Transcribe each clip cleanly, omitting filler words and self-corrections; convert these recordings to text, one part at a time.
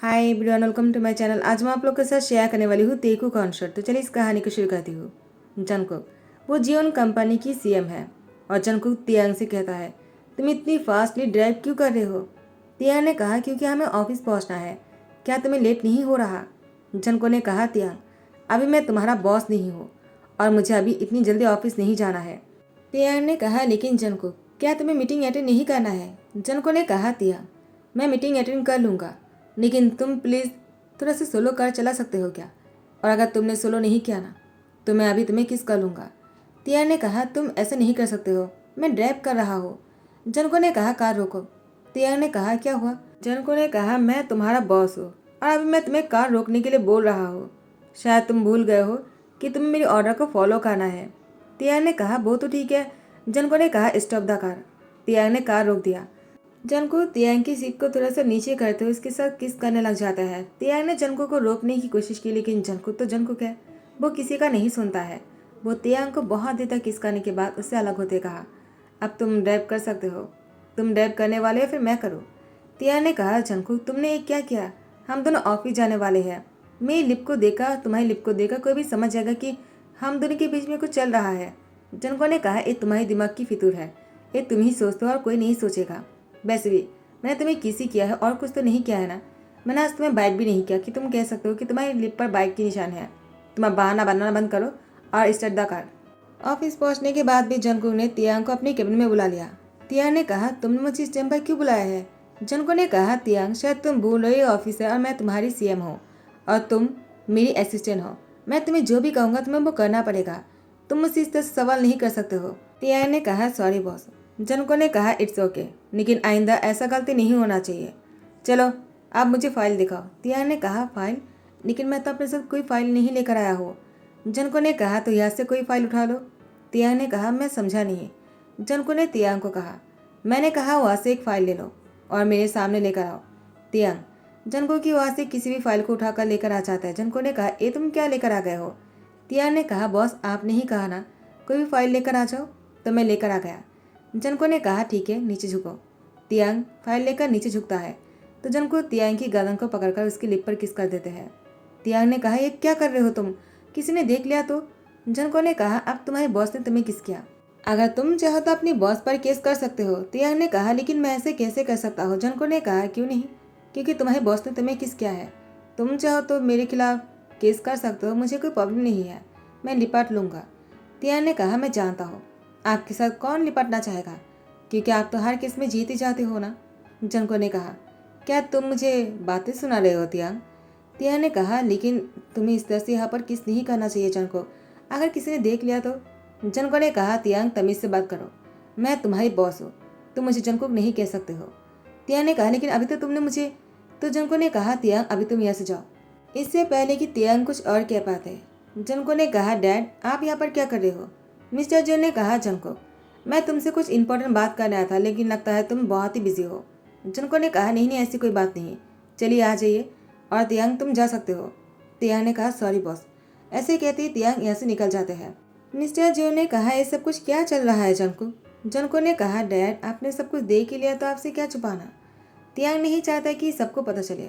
Hi everyone, welcome to my channel. आज मैं आप लोग के साथ शेयर करने वाली हूँ तेकू कॉन्सर्ट। तो चलिए इस कहानी को शुरू करती हूँ। जंगकुक वो जियोन कंपनी की सीएम है और जंगकुक तियांग से कहता है, तुम इतनी फास्टली ड्राइव क्यों कर रहे हो? तियांग ने कहा, क्योंकि हमें ऑफिस पहुँचना है। क्या तुम्हें लेट नहीं हो रहा? जंगकुक ने कहा, तियांग अभी मैं तुम्हारा बॉस नहीं हूँ और मुझे अभी इतनी जल्दी ऑफिस नहीं जाना है। तियांग ने कहा, लेकिन जंगकुक क्या तुम्हें मीटिंग अटेंड नहीं करना है? जंगकुक ने कहा, तियांग मैं मीटिंग अटेंड कर लूँगा, लेकिन तुम प्लीज़ थोड़ा सा सोलो कार चला सकते हो क्या? और अगर तुमने सोलो नहीं किया ना तो मैं अभी तुम्हें किस कर लूँगा। तियान ने कहा, तुम ऐसे नहीं कर सकते हो, मैं ड्राइव कर रहा हूँ। जनको ने कहा, कार रोको। तियान ने कहा, क्या हुआ? जनको ने कहा, मैं तुम्हारा बॉस हूँ और अभी मैं तुम्हें कार रोकने के लिए बोल रहा हूँ। शायद तुम भूल गए हो कि तुम्हें मेरी ऑर्डर को फॉलो करना है। तियान ने कहा, वो तो ठीक है। जनको ने कहा, स्टॉप द कार। तियान ने कार रोक दिया। जनको तियांग की सीट को थोड़ा सा नीचे करते हुए उसके साथ किस करने लग जाता है। तियांग ने जनको को रोकने की कोशिश की, लेकिन जनको तो जनको है, वो किसी का नहीं सुनता है। वो तियांग को बहुत देर तक किस करने के बाद उससे अलग होते कहा, अब तुम ड्राइव कर सकते हो। तुम ड्राइव करने वाले हो, फिर मैं करूँ? तियांग ने कहा, जनको तुमने ये क्या किया? हम दोनों ऑफिस जाने वाले हैं। मेरी लिप को देखा, तुम्हारी लिप को देखा कोई भी समझ जाएगा कि हम दोनों के बीच में कुछ चल रहा है। जनको ने कहा, ये तुम्हारी दिमाग की फितूर है, ये तुम ही सोचते हो और कोई नहीं सोचेगा। वैसे भी मैंने तुम्हें किसी किया है और कुछ तो नहीं किया है ना। मैंने आज तुम्हें बाइट भी नहीं किया कि तुम कह सकते हो कि तुम्हारी लिप पर बाइट की निशान है। तुम अब बहाना बनाना बंद करो और स्टार्ट द कार। ऑफिस पहुंचने के बाद भी जंको ने तियांग को अपने कैबिन में बुला लिया। तियांग ने कहा, तुमने मुझे इस टाइम पर क्यों बुलाया है? जंको ने कहा, तियांग शायद तुम भूल रही हो, ऑफिस है और मैं तुम्हारी सीएम हूँ और तुम मेरी असिस्टेंट हो। मैं तुम्हें जो भी कहूँगा तुम्हें वो करना पड़ेगा। तुम मुझसे इस तरह से सवाल नहीं कर सकते हो। तियांग ने कहा, सॉरी बॉस। जनको ने कहा, इट्स ओके, लेकिन आइंदा ऐसा गलती नहीं होना चाहिए। चलो आप मुझे फाइल दिखाओ। तियांग ने कहा, फाइल? लेकिन मैं तो अपने साथ कोई फाइल नहीं लेकर आया हूँ। जनको ने कहा, तो यहाँ से कोई फाइल उठा लो। तियांग ने कहा, मैं समझा नहीं। जनको ने तियांग को कहा, मैंने कहा वहाँ से एक फाइल ले लो और मेरे सामने लेकर आओ। तियांग जनको की वहाँ से किसी भी फाइल को उठाकर लेकर आ जाता है। जनको ने कहा, ये तुम क्या लेकर आ गए हो? तियांग ने कहा, बॉस आपने ही कहा ना कोई भी फाइल लेकर आ जाओ, तो मैं लेकर आ गया। जनको ने कहा, ठीक है नीचे झुको। तियांग फाइल लेकर नीचे झुकता है तो जनको तियांग की गर्दन को पकड़कर उसकी लिप पर किस कर देते हैं। तियांग ने कहा, ये क्या कर रहे हो तुम? किसी ने देख लिया तो? जनको ने कहा, अब तुम्हारे बॉस ने तुम्हें किस किया, अगर तुम चाहो तो अपनी बॉस पर केस कर सकते हो। तियांग ने कहा, लेकिन मैं ऐसे कैसे कर सकता हूँ? जनको ने कहा, क्यों नहीं, क्योंकि तुम्हारे बॉस ने तुम्हें किस किया है। तुम चाहो तो मेरे खिलाफ केस कर सकते हो, मुझे कोई प्रॉब्लम नहीं है, मैं निपट लूँगा। तियांग ने कहा, मैं जानता हूँ आपके साथ कौन निपटना चाहेगा, क्योंकि आप तो हर केस में जीत ही जाते हो ना। जनको ने कहा, क्या तुम मुझे बातें सुना रहे हो तियांग? तियांग ने कहा, लेकिन तुम्हें इस तरह से यहाँ पर किस नहीं करना चाहिए जनको, अगर किसी ने देख लिया तो? जनको ने कहा, तियांग तमीज से बात करो, मैं तुम्हारी बॉस हूँ, तुम मुझे जनको नहीं कह सकते हो। तियांग ने कहा, लेकिन अभी तो तुमने मुझे। तो जनको ने कहा, तियांग अभी तुम यहाँ से जाओ। इससे पहले कि तियांग कुछ और कह पाते जनको ने कहा, डैड आप यहाँ पर क्या कर रहे हो? मिस्टर जो ने कहा, जनको मैं तुमसे कुछ इंपॉर्टेंट बात करने आया था, लेकिन लगता है तुम बहुत ही बिजी हो। जनको ने कहा, नहीं नहीं ऐसी कोई बात नहीं, चलिए आ जाइए और तियांग तुम जा सकते हो। तियांग ने कहा, सॉरी बॉस। ऐसे कहते ही तियांग यहाँ से निकल जाते हैं। मिस्टर जो ने कहा, ये सब कुछ क्या चल रहा है जनको? जनको ने कहा, डैड आपने सब कुछ देख ही लिया तो आपसे क्या छुपाना। तियांग नहीं चाहता कि सबको पता चले,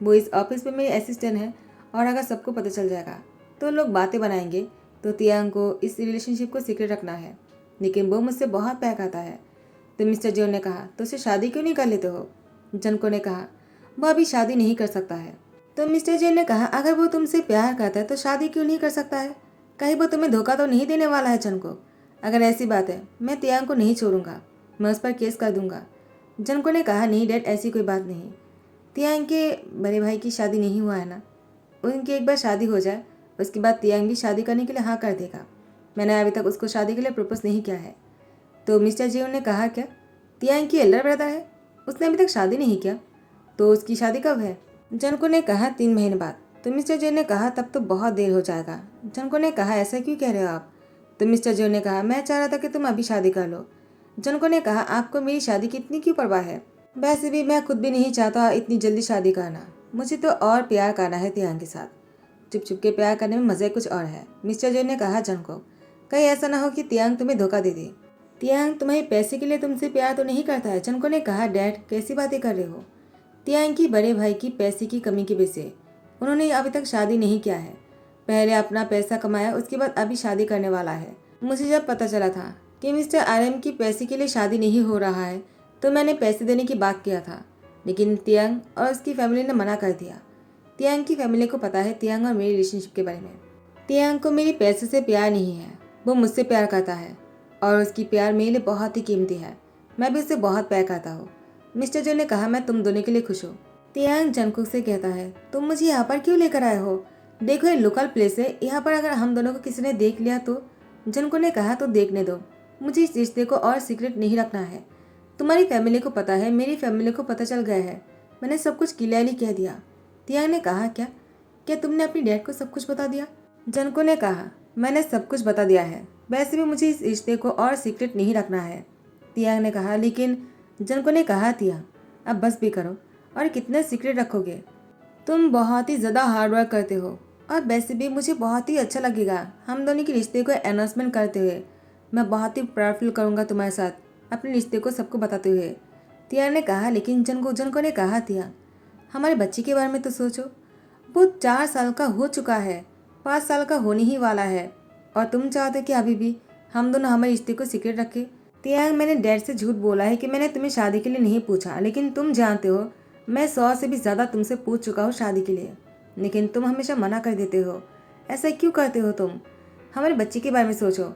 वो इस ऑफिस में मेरी असिस्टेंट है और अगर सबको पता चल जाएगा तो लोग बातें बनाएंगे। तो तियांग को इस रिलेशनशिप को सीक्रेट रखना है, लेकिन वो मुझसे बहुत प्यार करता है। तो मिस्टर जो ने कहा, तो उसे शादी क्यों नहीं कर लेते हो? जनको ने कहा, वो अभी शादी नहीं कर सकता है। तो मिस्टर जे ने कहा, अगर वो तुमसे प्यार करता है तो शादी क्यों नहीं कर सकता है? कहीं वो तुम्हें धोखा तो नहीं देने वाला है जनको? अगर ऐसी बात है मैं तियांग को नहीं छोड़ूंगा, मैं उस पर केस कर दूंगा। जनको ने कहा, नहीं डैड ऐसी कोई बात नहीं, तियांग के बड़े भाई की शादी नहीं हुआ है ना, उनकी एक बार शादी हो जाए उसके बाद तियांग भी शादी करने के लिए हाँ कर देगा। मैंने अभी तक उसको शादी के लिए प्रपोज नहीं किया है। तो मिस्टर जी ने कहा, क्या तियांग की एल्डर ब्रदर है, उसने अभी तक शादी नहीं किया, तो उसकी शादी कब है? जनको ने कहा, 3 महीने बाद। तो मिस्टर जे ने कहा, तब तो बहुत देर हो जाएगा। जनको ने कहा, ऐसा क्यों कह रहे हो आप? तो मिस्टर जे ने कहा, मैं चाह रहा था कि तुम अभी शादी कर लो। जनको ने कहा, आपको मेरी शादी की इतनी क्यों परवाह है? वैसे भी मैं खुद भी नहीं चाहता इतनी जल्दी शादी करना, मुझे तो और प्यार करना है तियांग के साथ। चुप चुप के प्यार करने में मज़े कुछ और है। मिस्टर जे ने कहा, जनको कहीं ऐसा ना हो कि तियांग तुम्हें धोखा दे दे। तियांग तुम्हारे पैसे के लिए तुमसे प्यार तो नहीं करता है। जनको ने कहा, डैड कैसी बातें कर रहे हो? तियांग की बड़े भाई की पैसे की कमी की वजह से उन्होंने अभी तक शादी नहीं किया है। पहले अपना पैसा कमाया, उसके बाद अभी शादी करने वाला है। मुझे जब पता चला था कि मिस्टर RM की पैसे के लिए शादी नहीं हो रहा है तो मैंने पैसे देने की बात किया था, लेकिन तियांग और उसकी फैमिली ने मना कर दिया। तियांग की फैमिली को पता है तियांग और मेरी रिलेशनशिप के बारे में। तियांग को मेरी पैसे से प्यार नहीं है, वो मुझसे प्यार करता है और उसकी प्यार मेरे लिए बहुत ही कीमती है। मैं भी उससे बहुत प्यार करता हूँ। मिस्टर जो ने कहा मैं तुम दोनों के लिए खुश हूँ। तियांग जंगकुक से कहता है तुम मुझे यहाँ पर क्यों लेकर आए हो? देखो ये लोकल प्लेस है, यहाँ पर अगर हम दोनों को किसी ने देख लिया तो? जंगकुक ने कहा तो देखने दो, मुझे इस रिश्ते को और सीक्रेट नहीं रखना है। तुम्हारी फैमिली को पता है, मेरी फैमिली को पता चल गया है, मैंने सब कुछ क्लियरली कह दिया। तियांग ने कहा क्या क्या तुमने अपनी डैड को सब कुछ बता दिया? जंगकुक ने कहा मैंने सब कुछ बता दिया है, वैसे भी मुझे इस रिश्ते को और सीक्रेट नहीं रखना है। तियांग ने कहा लेकिन जंगकुक ने कहा तियांग अब बस भी करो, और कितने सीक्रेट रखोगे? तुम बहुत ही ज़्यादा हार्ड वर्क करते हो और वैसे भी मुझे बहुत ही अच्छा लगेगा हम दोनों के रिश्ते को अनाउंसमेंट करते हुए। मैं बहुत ही प्राउड फील करूँगा तुम्हारे साथ अपने रिश्ते को सबको बताते हुए। तियांग ने कहा लेकिन जंगकुक ने कहा तियांग हमारे बच्चे के बारे में तो सोचो, वो 4 साल का हो चुका है, 5 साल का होने ही वाला है, और तुम चाहते कि अभी भी हम दोनों हमारे रिश्ते को सीक्रेट रखें? तियांग मैंने डैड से झूठ बोला है कि मैंने तुम्हें शादी के लिए नहीं पूछा, लेकिन तुम जानते हो मैं 100 से भी ज़्यादा तुमसे पूछ चुका हूँ शादी के लिए, लेकिन तुम हमेशा मना कर देते हो। ऐसा क्यों करते हो तुम? हमारे बच्चे के बारे में सोचो।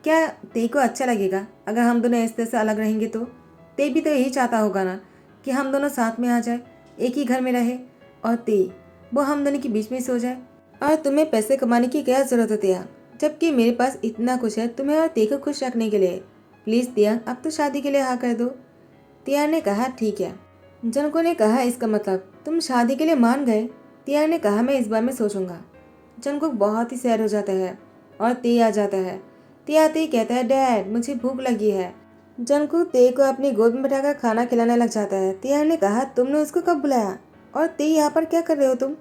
क्या ते को अच्छा लगेगा अगर हम दोनों इस तरह से अलग रहेंगे? तो ते भी तो यही चाहता होगा ना कि हम दोनों साथ में आ जाए, एक ही घर में रहे, और ते वो हम दोनों के बीच में सो जाए। और तुम्हें पैसे कमाने की क्या ज़रूरत है तियांग, जबकि मेरे पास इतना कुछ है तुम्हें और ते को खुश रखने के लिए। प्लीज़ तियांग अब तो शादी के लिए हाँ कर दो। तियांग ने कहा ठीक है। जंगकुक ने कहा इसका मतलब तुम शादी के लिए मान गए? तियांग ने कहा मैं इस बारे में सोचूंगा। जंगकुक बहुत ही सैड हो जाता है और ते आ जाता है। ते आते ही कहता है डैड मुझे भूख लगी है। जंगकुक ते को अपनी गोद में बैठाकर खाना खिलाने लग जाता है। तियांग ने कहा तुमने उसको कब बुलाया और ते यहाँ पर क्या कर रहे हो तुम?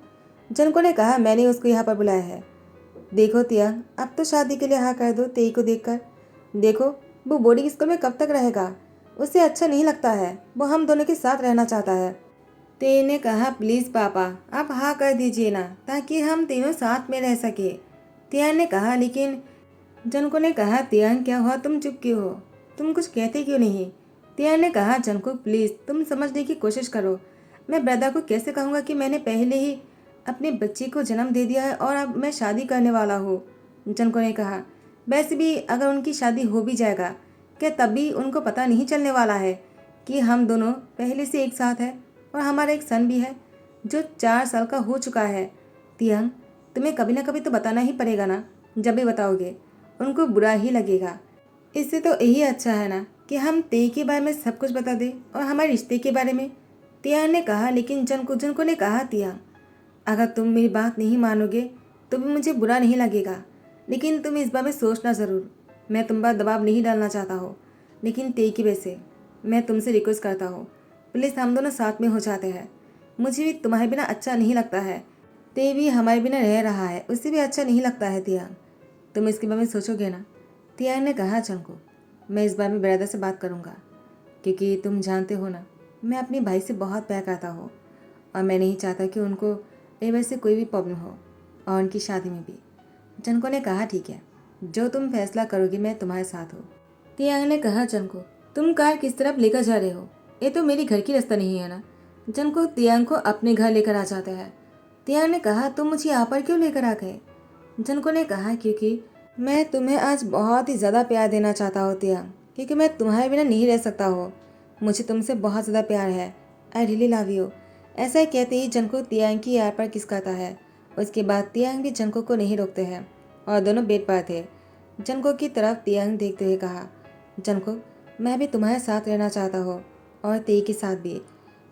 जंगकुक ने कहा मैंने उसको यहाँ पर बुलाया है। देखो तियांग अब तो शादी के लिए हाँ कर दो ते को देखकर। देखो वो बोर्डिंग स्कूल में कब तक रहेगा, उसे अच्छा नहीं लगता है, वो हम दोनों के साथ रहना चाहता है। ते ने कहा प्लीज़ पापा आप हाँ कर दीजिए ना ताकि हम तीनों साथ में रह सके। तियांग ने कहा लेकिन जंगकुक ने कहा तियांग क्या हुआ, तुम चुप क्यों हो, तुम कुछ कहते क्यों नहीं? तियांग ने कहा जंगकुक प्लीज़ तुम समझने की कोशिश करो, मैं ब्रदर को कैसे कहूँगा कि मैंने पहले ही अपने बच्चे को जन्म दे दिया है और अब मैं शादी करने वाला हूँ। जंगकुक ने कहा वैसे भी अगर उनकी शादी हो भी जाएगा क्या तब भी उनको पता नहीं चलने वाला है कि हम दोनों पहले से एक साथ हैं और हमारा एक सन भी है जो 4 साल का हो चुका है। तियांग तुम्हें कभी ना कभी तो बताना ही पड़ेगा ना, जब भी बताओगे उनको बुरा ही लगेगा। इससे तो यही अच्छा है ना कि हम ते के बारे में सब कुछ बता दें और हमारे रिश्ते के बारे में। तियांग ने कहा लेकिन जंगकुक ने कहा तियांग अगर तुम मेरी बात नहीं मानोगे तो भी मुझे बुरा नहीं लगेगा, लेकिन तुम इस बारे में सोचना ज़रूर। मैं तुम पर दबाव नहीं डालना चाहता हूँ, लेकिन ते की वजह से मैं तुमसे रिक्वेस्ट करता हूँ प्लीज़ हम दोनों साथ में हो जाते हैं। मुझे भी तुम्हारे बिना अच्छा नहीं लगता है, ते भी हमारे बिना रह रहा है, उसे भी अच्छा नहीं लगता है। तियांग तुम इसके बारे में सोचोगे ना? तियांग ने कहा जंगकुक मैं इस बारे में ब्रदर से बात करूँगा, क्योंकि तुम जानते हो ना मैं अपने भाई से बहुत प्यार करता हूँ और मैं नहीं चाहता कि उनको ए वजह से कोई भी प्रॉब्लम हो और उनकी शादी में भी। जंगकुक ने कहा ठीक है, जो तुम फैसला करोगी मैं तुम्हारे साथ हूँ। तियांग ने कहा जंगकुक तुम कार किस तरफ लेकर जा रहे हो, ये तो मेरी घर की रास्ता नहीं है ना। जंगकुक तियांग को अपने घर लेकर आ जाता है। तियांग ने कहा तुम मुझे यहाँ पर क्यों लेकर आ गए? जंगकुक ने कहा क्योंकि मैं तुम्हें आज बहुत ही ज़्यादा प्यार देना चाहता हूँ तियांग, क्योंकि मैं तुम्हारे बिना नहीं रह सकता हूँ, मुझे तुमसे बहुत ज़्यादा प्यार है, आई रियली लव यू। ऐसा ही कहते ही जंगकुक तियांग की यार पर किस करता है। उसके बाद तियांग भी जंगकुक को नहीं रोकते हैं और दोनों बेड पर थे। जंगकुक की तरफ तियांग देखते हुए कहा जंगकुक मैं भी तुम्हारे साथ रहना चाहता हूँ और ते के साथ भी,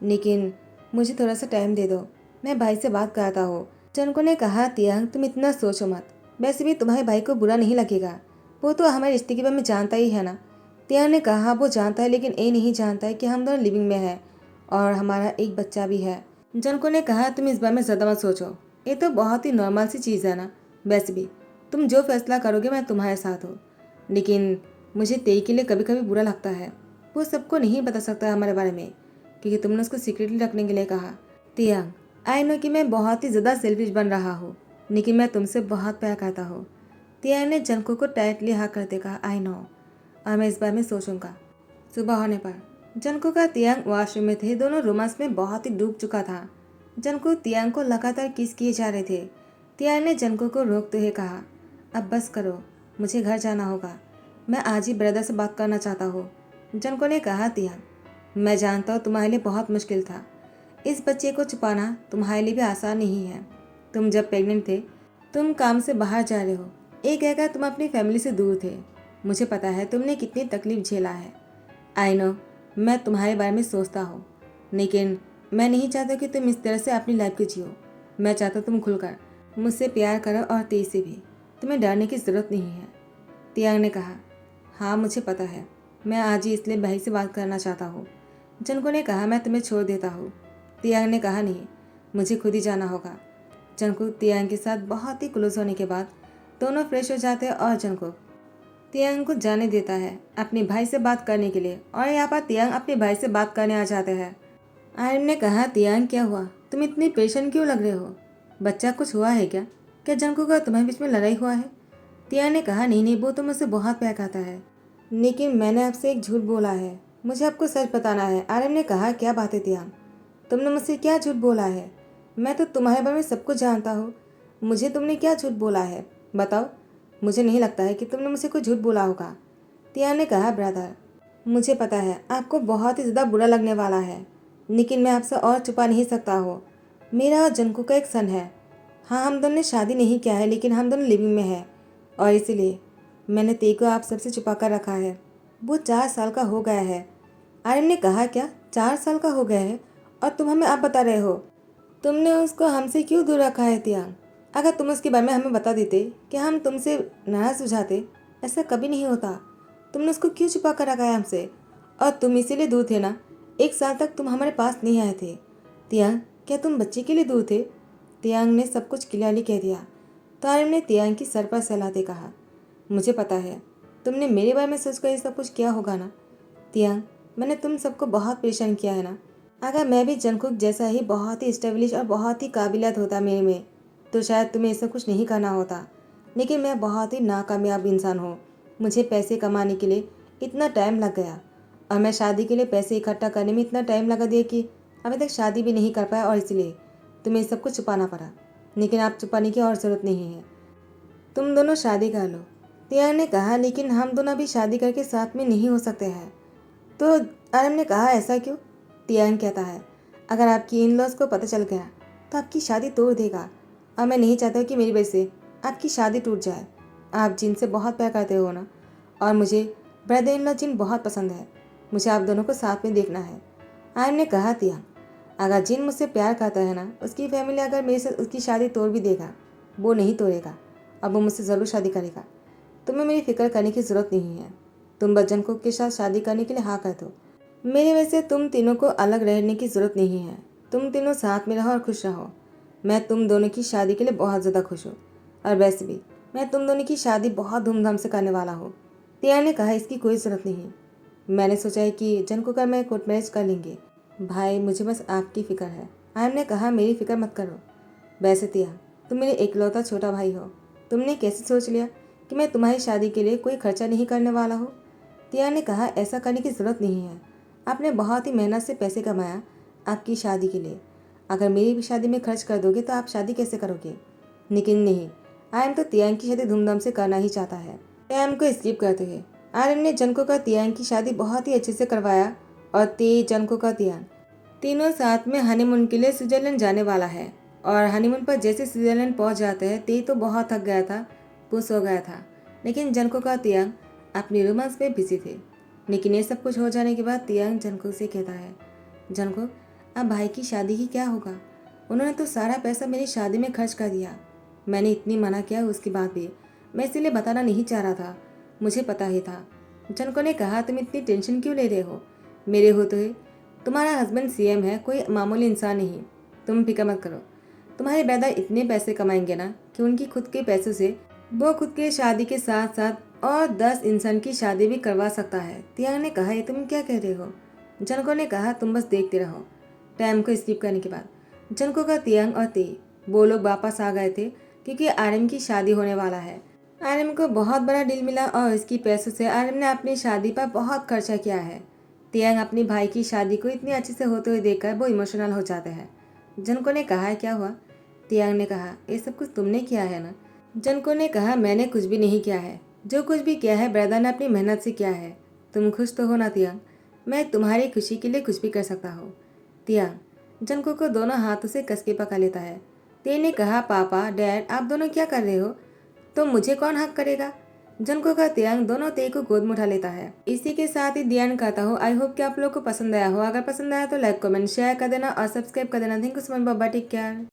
लेकिन मुझे थोड़ा सा टाइम दे दो, मैं भाई से बात करता हूँ। जंगकुक ने कहा तियांग तुम इतना सोचो मत, वैसे भी तुम्हारे भाई को बुरा नहीं लगेगा, वो तो हमारे रिश्ते के बारे में जानता ही है ना। तियांग ने कहा वो जानता है, लेकिन ये नहीं जानता है कि हम दोनों लिविंग में है और हमारा एक बच्चा भी है। जंगकुक ने कहा तुम इस बारे में ज़्यादा मत सोचो, ये तो बहुत ही नॉर्मल सी चीज़ है ना, वैसे भी तुम जो फैसला करोगे मैं तुम्हारे साथ हूँ, लेकिन मुझे तेई के लिए कभी कभी बुरा लगता है, वो सबको नहीं बता सकता हमारे बारे में, क्योंकि तुमने उसको सीक्रेटली रखने के लिए कहा। तियांग, आई नो कि मैं बहुत ही ज़्यादा सेल्फिश बन रहा हूँ, लेकिन मैं तुमसे बहुत प्यार करता हूँ। तियांग ने जंगकुक को टाइटली हाँ करते कहा, आई नो, और मैं इस बारे में सोचूंगा। सुबह होने पर जंगकुक का तियांग वॉशरूम में थे। दोनों रोमांस में बहुत ही डूब चुका था। जंगकुक तियांग को लगातार किस किए जा रहे थे। तियांग ने जंगकुक को रोकते हुए कहा, अब बस करो, मुझे घर जाना होगा। मैं आज ही ब्रदर से बात करना चाहता हूँ। जंगकुक ने कहा, तियांग, मैं जानता हूँ तुम्हारे लिए बहुत मुश्किल था। इस बच्चे को छुपाना तुम्हारे लिए भी आसान नहीं है। तुम जब प्रेग्नेंट थे, तुम काम से बाहर जा रहे हो, एक कहकर तुम अपनी फैमिली से दूर थे। मुझे पता है तुमने कितनी तकलीफ झेला है। आई नो, मैं तुम्हारे बारे में सोचता हूँ, लेकिन मैं नहीं चाहता कि तुम इस तरह से अपनी लाइफ को जियो। मैं चाहता तुम खुलकर मुझसे प्यार करो और तेज से भी। तुम्हें डरने की ज़रूरत नहीं है। तियांग ने कहा, हाँ मुझे पता है, मैं आज ही इसलिए भाई से बात करना चाहता हूँ। जंगकुक ने कहा, मैं तुम्हें छोड़ देता हूँ। तियांग ने कहा, नहीं, मुझे खुद ही जाना होगा। जंगकुक तियांग के साथ बहुत ही क्लोज होने के बाद दोनों फ्रेश हो जाते हैं और जंगकुक तियांग को जाने देता है अपने भाई से बात करने के लिए। और यहाँ पर तियांग अपने भाई से बात करने आ जाते हैं। आर्यन ने कहा, तियांग क्या हुआ, तुम इतनी पेशेंट क्यों लग रहे हो? बच्चा कुछ हुआ है क्या? क्या जंगकुक और तुम्हारे बीच में लड़ाई हुआ है? तियांग ने कहा, नहीं नहीं, वो तो मुझसे बहुत प्यार करता है, लेकिन मैंने आपसे एक झूठ बोला है। मुझे आपको सच बताना है। आर्यन ने कहा, क्या बात है तियांग, तुमने मुझसे क्या झूठ बोला है? मैं तो तुम्हारे बारे में सब कुछ जानता हूँ। मुझे तुमने क्या झूठ बोला है, बताओ। मुझे नहीं लगता है कि तुमने मुझसे कोई झूठ बोला होगा। तियांग ने कहा, ब्रदर, मुझे पता है आपको बहुत ही ज़्यादा बुरा लगने वाला है, लेकिन मैं आपसे और छुपा नहीं सकता हूँ। मेरा और जंगकुक का एक सन है। हाँ, हम दोनों ने शादी नहीं किया है, लेकिन हम दोनों लिविंग में है, और इसीलिए मैंने ते को आप सबसे छुपा कर रखा है। वो 4 साल का हो गया है। आर्यन ने कहा, क्या 4 साल का हो गया है और तुम हमें आप बता रहे हो? तुमने उसको हमसे क्यों दूर रखा है तियांग? अगर तुम उसके बारे में हमें बता देते कि हम तुमसे नाराज हो जाते। ऐसा कभी नहीं होता। तुमने उसको क्यों छुपा कर रखा है हमसे? और तुम इसीलिए दूर थे ना, 1 साल तक तुम हमारे पास नहीं आए थे। तियांग, क्या तुम बच्चे के लिए दूर थे? तियांग ने सब कुछ क्लियरली कह दिया। तो आर्यन ने तियांग की सर पर सहलाते कहा, मुझे पता है तुमने मेरे बारे में सोचकर ये सब कुछ किया होगा ना। तियांग, मैंने तुम सबको बहुत परेशान किया है ना। अगर मैं भी जंगकुक जैसा ही बहुत ही स्टेब्लिश और बहुत ही काबिलियत होता मेरे में, तो शायद तुम्हें ऐसा कुछ नहीं करना होता। लेकिन मैं बहुत ही नाकामयाब इंसान हूँ। मुझे पैसे कमाने के लिए इतना टाइम लग गया, और मैं शादी के लिए पैसे इकट्ठा करने में इतना टाइम लगा दिया कि अभी तक शादी भी नहीं कर पाया, और इसलिए तुम्हें सब कुछ छुपाना पड़ा। लेकिन आप छुपाने की और ज़रूरत नहीं है, तुम दोनों शादी कर लो। तियांग ने कहा, लेकिन हम दोनों अभी शादी करके साथ में नहीं हो सकते हैं। तो आर्यन ने कहा, ऐसा क्यों? तियांग कहता है, अगर आपकी इन लॉज को पता चल गया तो आपकी शादी तोड़ देगा, और मैं नहीं चाहता कि मेरी वजह से आपकी शादी टूट जाए। आप जिन से बहुत प्यार करते हो ना, और मुझे ब्रदर इन लॉ जिन बहुत पसंद है। मुझे आप दोनों को साथ में देखना है। आर्यन ने कहा, तियांग, अगर जिन मुझसे प्यार करता है ना, उसकी फैमिली अगर मेरे से उसकी शादी तोड़ भी देगा, वो नहीं तोड़ेगा, अब वो मुझसे ज़रूर शादी करेगा। तुम्हें मेरी फिक्र करने की ज़रूरत नहीं है। तुम बस जंगकुक के साथ शादी करने के लिए हाँ कर दो। मेरी वजह से तुम तीनों को अलग रहने की ज़रूरत नहीं है। तुम तीनों साथ में रहो और खुश रहो। मैं तुम दोनों की शादी के लिए बहुत ज़्यादा खुश हूँ, और वैसे भी मैं तुम दोनों की शादी बहुत धूमधाम से करने वाला हूँ। तियांग ने कहा, इसकी कोई ज़रूरत नहीं। मैंने सोचा है कि जंगकुक और मैं कोर्ट मैरिज कर लेंगे। भाई, मुझे बस आपकी फ़िक्र है। आर्यन ने कहा, मेरी फ़िक्र मत करो। वैसे तियांग, तुम मेरे इकलौता छोटा भाई हो। तुमने कैसे सोच लिया कि मैं तुम्हारी शादी के लिए कोई खर्चा नहीं करने वाला हूँ? तियांग ने कहा, ऐसा करने की ज़रूरत नहीं है। आपने बहुत ही मेहनत से पैसे कमाया आपकी शादी के लिए। अगर मेरी भी शादी में खर्च कर दोगे तो आप शादी कैसे करोगे? लेकिन नहीं, आर्यन तो तियांग की शादी धूमधाम से करना ही चाहता है। तियांग को स्किप करते हुए आर्यन ने जंगकुक का तियांग की शादी बहुत ही अच्छे से करवाया, और ते, जंगकुक का तियांग तीनों साथ में हनीमून के लिए स्विट्जरलैंड जाने वाला है। और हनीमून पर जैसे स्विट्जरलैंड पहुंच जाते हैं, ते तो बहुत थक गया था, वो सो गया था, लेकिन जंगकुक का तियांग अपनी रोमांस में बिजी थे। लेकिन ये सब कुछ हो जाने के बाद तियांग जंगकुक से कहता है, जंगकुक, अब भाई की शादी की क्या होगा? उन्होंने तो सारा पैसा मेरी शादी में खर्च कर दिया। मैंने इतनी मना किया, उसके बाद भी मैं इसीलिए बताना नहीं चाह रहा था, मुझे पता ही था। जंगकुक ने कहा, तुम इतनी टेंशन क्यों ले रहे हो? मेरे होते हुए तुम्हारा हस्बैंड सीएम है, कोई मामूली इंसान नहीं। तुम फिक्र मत करो, तुम्हारे ब्रदर इतने पैसे कमाएंगे ना कि उनकी खुद के पैसों से वो खुद के शादी के साथ साथ और 10 इंसान की शादी भी करवा सकता है। तियांग ने कहा, ये तुम क्या कह रहे हो? जनको ने कहा तुम बस देखते रहो। टाइम को स्किप करने के बाद जनको का तियांग और ते वो लोग वापस आ गए थे क्योंकि आर्यन की शादी होने वाला है। आर्यन को बहुत बड़ा डील मिला और इसकी पैसों से आर्यन ने अपनी शादी पर बहुत खर्चा किया है। तियांग अपनी भाई की शादी को इतनी अच्छे से होते हुए देखकर वो इमोशनल हो जाते हैं। जनको ने कहा क्या हुआ? तियांग ने कहा ये सब कुछ तुमने किया है ना? जनको ने कहा मैंने कुछ भी नहीं किया है, जो कुछ भी किया है ब्रदर ने अपनी मेहनत से किया है। तुम खुश तो हो ना तियांग? मैं तुम्हारी खुशी के लिए कुछ भी कर सकता हूँ। तियांग जनको को दोनों हाथों से कस के पकड़ लेता है। ते ने कहा पापा डैड आप दोनों क्या कर रहे हो? तो मुझे कौन हक करेगा? जनको का तियांग दोनों ते को गोद में उठा लेता है। इसी के साथ ही ध्यान करता हूँ आई होप कि आप लोग को पसंद आया हो। अगर पसंद आया तो लाइक कमेंट शेयर कर देना और सब्सक्राइब कर देना। Thank you so much, bye bye, take care.